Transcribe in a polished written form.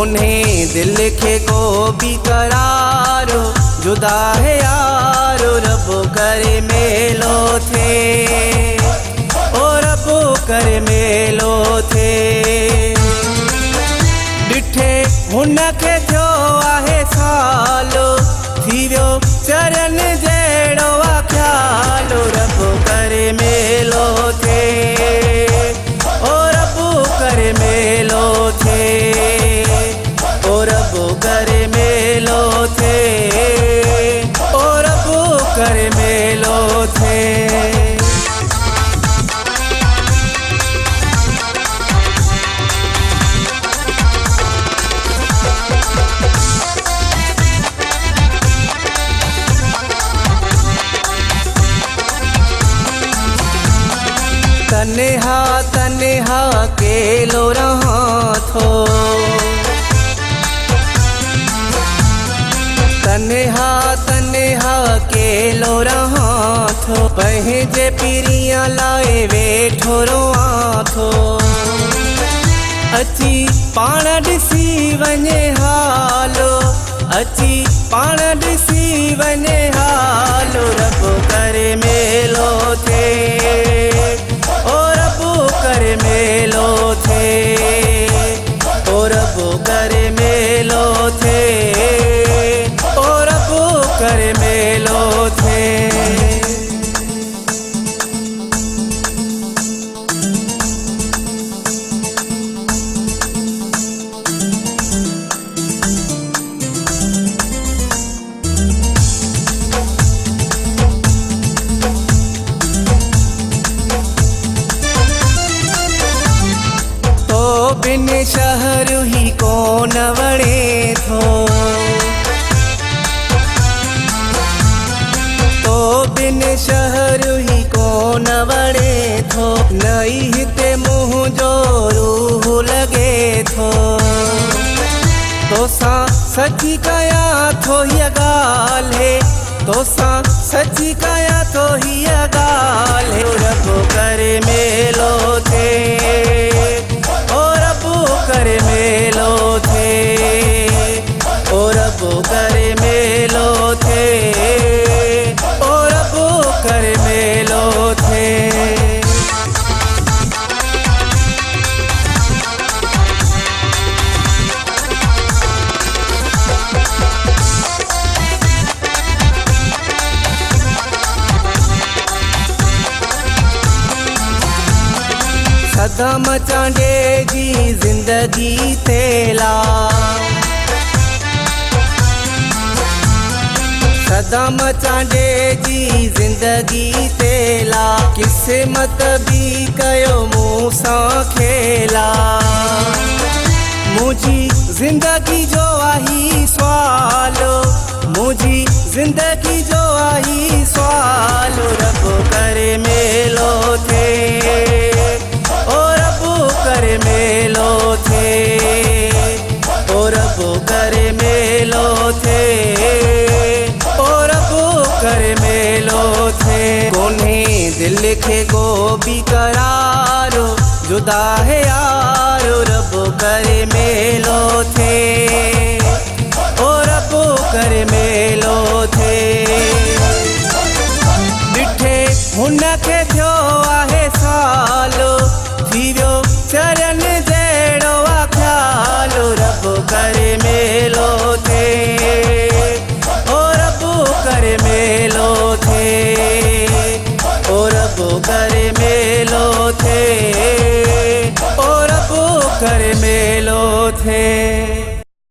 कोन्हे दिल खे को भी करारो, जुदा है यारो रब करे मेलो थे, ओ रब करे मेलो थे। डिठे हुन खे थियो आहे सालो, थी वियो चरण जहिड़ो आ ख्यालो, रब करे मेलो थे, ओ रब करे मेलो थे, ओ रब करे मेलो थे, ओ रब करे मेलो थे। तन्हा तन्हा अकेलो रहा थो, तन्हा तन्हा अकेलो रहा थो, पंहिंजे पीरियां लाए वेठो रोआ थो। अची पाण ॾिसी वञे हालो, अची पाण ॾिसी वञे हालो, रब करे मेलो थे, ओ रब करे मेलो थे, ओ रब करे मेलो थे, ओ रब करे मेलो थे। बिन शहर ही कोन वणे थो, तो बिन शहर ही कोन वणे थो, नई हिते मुंहिंजो रूह लगे थो। तोसां सची कयां थो हीअ ॻाल्हि, तोसां सची कयां थो हीअ ॻाल्हि, रब करे मेलो थे, करे मेलो थे, ओ रब करे मेलो थे, ओ रब करे मेलो थे। सदम चांडे जी जिंदगी तेला, सदम चांडे जी जिंदगी तेला, किस्मत भी कयो मूंसां खेला। मुझी जिंदगी जो आही सवालो, मुझी जिंदगी जो आही सवालो, रब करे मेलो थे, ओ रब करे मेलो थे, ओ रब करे मेलो थे, ओ रब करे मेलो थे। कोन्हे दिल खे को भी करारो, जुदा है यारो रब करे मेलो थे, ओ रब करे मेलो थे। डिठे हुन खे थियो आहे सालो, थी वियो चरण जहिड़ो आ ख्यालो, रब करे मेलो थे, ओ रब करे मेलो थे, ओ रब करे मेलो थे, ओ रब करे मेलो थे।